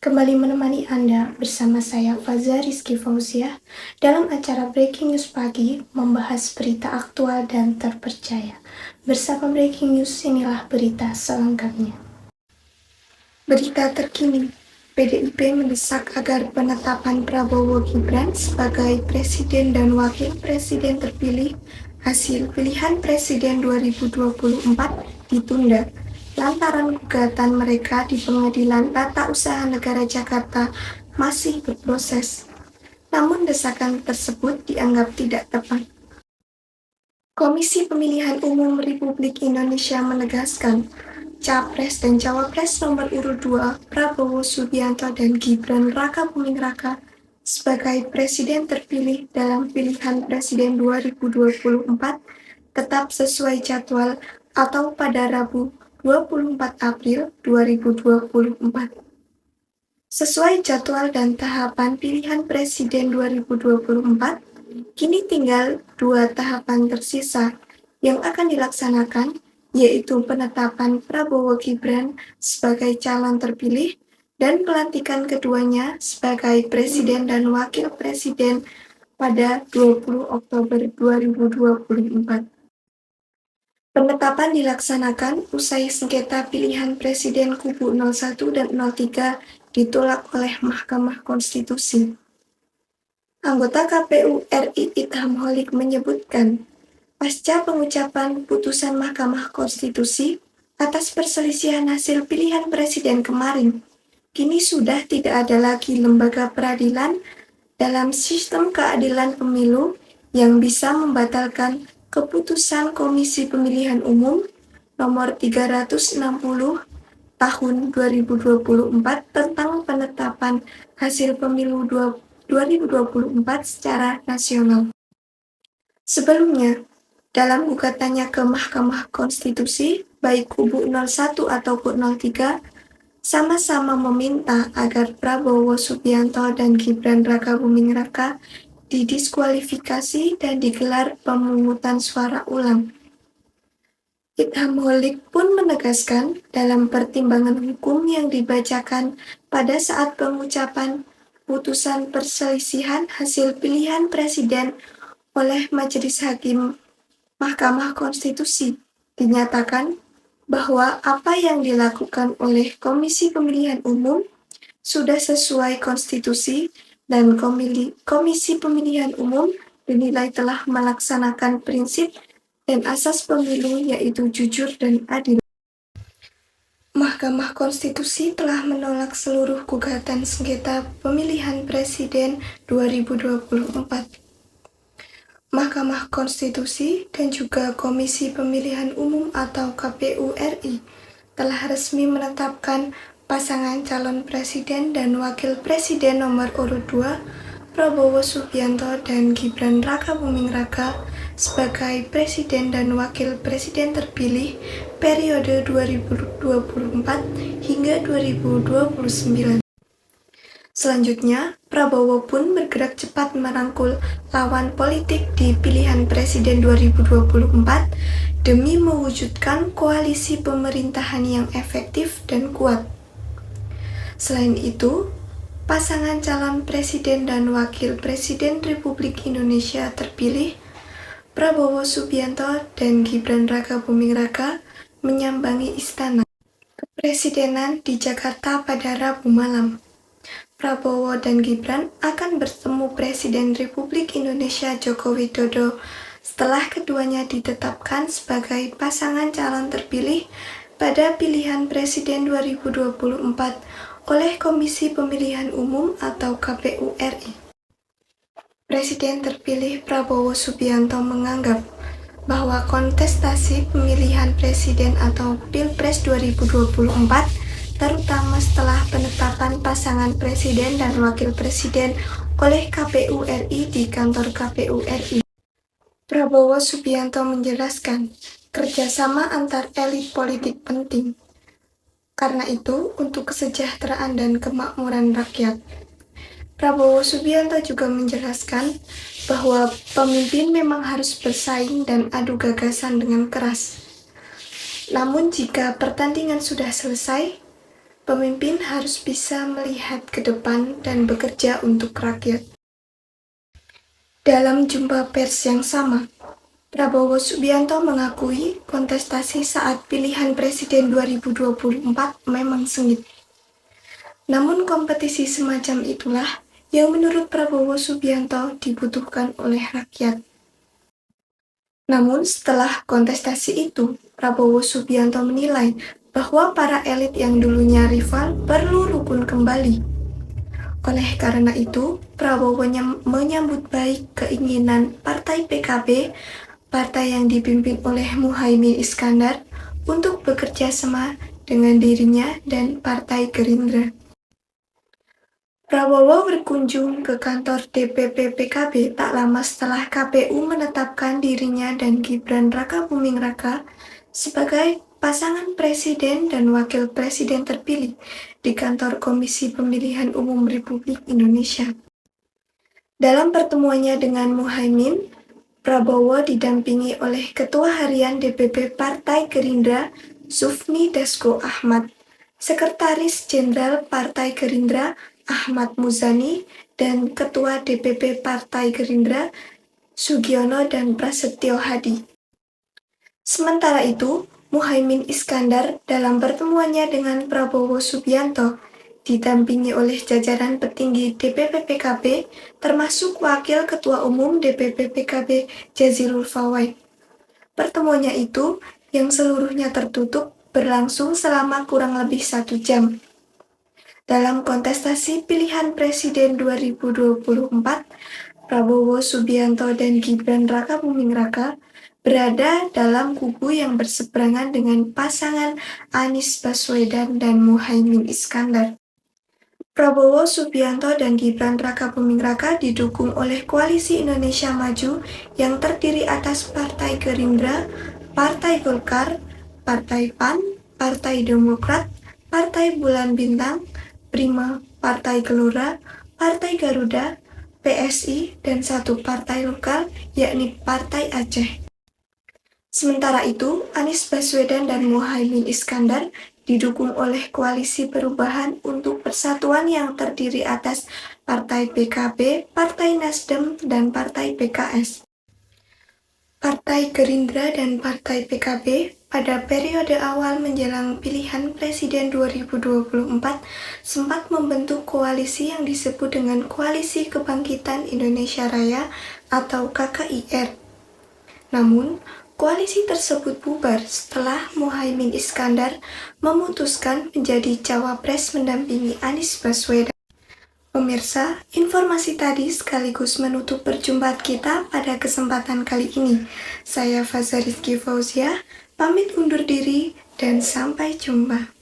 Kembali menemani Anda bersama saya Faza Rizky Fauziah dalam acara Breaking News Pagi membahas berita aktual dan terpercaya. Bersama Breaking News inilah berita selengkapnya. Berita terkini, PDIP mendesak agar penetapan Prabowo Gibran sebagai Presiden dan Wakil Presiden terpilih hasil pilihan Presiden 2024 ditunda lantaran gugatan mereka di Pengadilan Tata Usaha Negara Jakarta masih berproses. Namun desakan tersebut dianggap tidak tepat. Komisi Pemilihan Umum Republik Indonesia menegaskan, Capres dan Cawapres nomor urut 2 Prabowo Subianto dan Gibran Rakabuming Raka sebagai Presiden terpilih dalam pilihan Presiden 2024 tetap sesuai jadwal atau pada Rabu 24 April 2024. Sesuai jadwal dan tahapan pilihan Presiden 2024, kini tinggal 2 tahapan tersisa yang akan dilaksanakan, yaitu penetapan Prabowo Gibran sebagai calon terpilih dan pelantikan keduanya sebagai Presiden dan Wakil Presiden pada 20 Oktober 2024. Penetapan dilaksanakan usai sengketa pilihan Presiden kubu 01 dan 03 ditolak oleh Mahkamah Konstitusi. Anggota KPU RI Itham Holik menyebutkan, pasca pengucapan putusan Mahkamah Konstitusi atas perselisihan hasil pilihan presiden kemarin, kini sudah tidak ada lagi lembaga peradilan dalam sistem keadilan pemilu yang bisa membatalkan keputusan Komisi Pemilihan Umum nomor 360 tahun 2024 tentang penetapan hasil pemilu 2024 secara nasional. Sebelumnya, dalam gugatannya ke Mahkamah Konstitusi, baik kubu 01 ataupun 03 sama-sama meminta agar Prabowo Subianto dan Gibran Rakabuming Raka didiskualifikasi dan digelar pemungutan suara ulang. Itham Holik pun menegaskan dalam pertimbangan hukum yang dibacakan pada saat pengucapan putusan perselisihan hasil pilihan presiden oleh Majelis Hakim Mahkamah Konstitusi, dinyatakan bahwa apa yang dilakukan oleh Komisi Pemilihan Umum sudah sesuai konstitusi dan Komisi Pemilihan Umum dinilai telah melaksanakan prinsip dan asas pemilu yaitu jujur dan adil. Mahkamah Konstitusi telah menolak seluruh gugatan sengketa pemilihan presiden 2024. Mahkamah Konstitusi dan juga Komisi Pemilihan Umum atau KPU RI telah resmi menetapkan pasangan calon presiden dan wakil presiden nomor urut 2 Prabowo Subianto dan Gibran Rakabuming Raka sebagai presiden dan wakil presiden terpilih periode 2024 hingga 2029. Selanjutnya, Prabowo pun bergerak cepat merangkul lawan politik di pilihan presiden 2024 demi mewujudkan koalisi pemerintahan yang efektif dan kuat. Selain itu, pasangan calon presiden dan wakil presiden Republik Indonesia terpilih, Prabowo Subianto dan Gibran Rakabuming Raka menyambangi Istana Kepresidenan di Jakarta pada Rabu malam. Prabowo dan Gibran akan bertemu Presiden Republik Indonesia Joko Widodo setelah keduanya ditetapkan sebagai pasangan calon terpilih pada pilihan Presiden 2024 oleh Komisi Pemilihan Umum atau KPU RI. Presiden terpilih Prabowo Subianto menganggap bahwa kontestasi pemilihan presiden atau Pilpres 2024, terutama setelah penetapan pasangan presiden dan wakil presiden oleh KPU RI di kantor KPU RI. Prabowo Subianto menjelaskan, kerjasama antar elit politik penting. Karena itu, untuk kesejahteraan dan kemakmuran rakyat. Prabowo Subianto juga menjelaskan bahwa pemimpin memang harus bersaing dan adu gagasan dengan keras. Namun jika pertandingan sudah selesai, Pemimpin harus bisa melihat ke depan dan bekerja untuk rakyat. Dalam jumpa pers yang sama, Prabowo Subianto mengakui kontestasi saat pilihan presiden 2024 memang sengit. Namun kompetisi semacam itulah yang menurut Prabowo Subianto dibutuhkan oleh rakyat. Namun setelah kontestasi itu, Prabowo Subianto menilai bahwa para elit yang dulunya rival perlu rukun kembali. Oleh karena itu, Prabowo menyambut baik keinginan Partai PKB, partai yang dipimpin oleh Muhaimin Iskandar, untuk bekerja sama dengan dirinya dan Partai Gerindra. Prabowo berkunjung ke kantor DPP PKB tak lama setelah KPU menetapkan dirinya dan Gibran Rakabuming Raka sebagai pasangan presiden dan wakil presiden terpilih di kantor Komisi Pemilihan Umum Republik Indonesia. Dalam pertemuannya dengan Muhaimin, Prabowo didampingi oleh Ketua Harian DPP Partai Gerindra, Sufmi Dasko Ahmad, Sekretaris Jenderal Partai Gerindra, Ahmad Muzani, dan Ketua DPP Partai Gerindra, Sugiono dan Prasetyo Hadi. Sementara itu, Muhaimin Iskandar dalam pertemuannya dengan Prabowo Subianto didampingi oleh jajaran petinggi DPP PKB, termasuk Wakil Ketua Umum DPP PKB Jazilul Fawait. Pertemuannya itu, yang seluruhnya tertutup, berlangsung selama kurang lebih 1 jam. Dalam kontestasi pilihan presiden 2024, Prabowo Subianto dan Gibran Rakabuming Raka berada dalam kubu yang berseberangan dengan pasangan Anies Baswedan dan Muhaimin Iskandar. Prabowo Subianto dan Gibran Rakabuming Raka didukung oleh Koalisi Indonesia Maju yang terdiri atas Partai Gerindra, Partai Golkar, Partai PAN, Partai Demokrat, Partai Bulan Bintang, Prima, Partai Gelora, Partai Garuda, PSI, dan satu partai lokal, yakni Partai Aceh. Sementara itu, Anies Baswedan dan Muhaimin Iskandar didukung oleh Koalisi Perubahan untuk Persatuan yang terdiri atas Partai PKB, Partai Nasdem, dan Partai PKS. Partai Gerindra dan Partai PKB pada periode awal menjelang pilihan presiden 2024 sempat membentuk koalisi yang disebut dengan Koalisi Kebangkitan Indonesia Raya atau KKIR. Namun, koalisi tersebut bubar setelah Muhaimin Iskandar memutuskan menjadi cawapres mendampingi Anies Baswedan. Pemirsa, informasi tadi sekaligus menutup perjumpaan kita pada kesempatan kali ini. Saya Faza Rizky Fauzia, pamit undur diri dan sampai jumpa.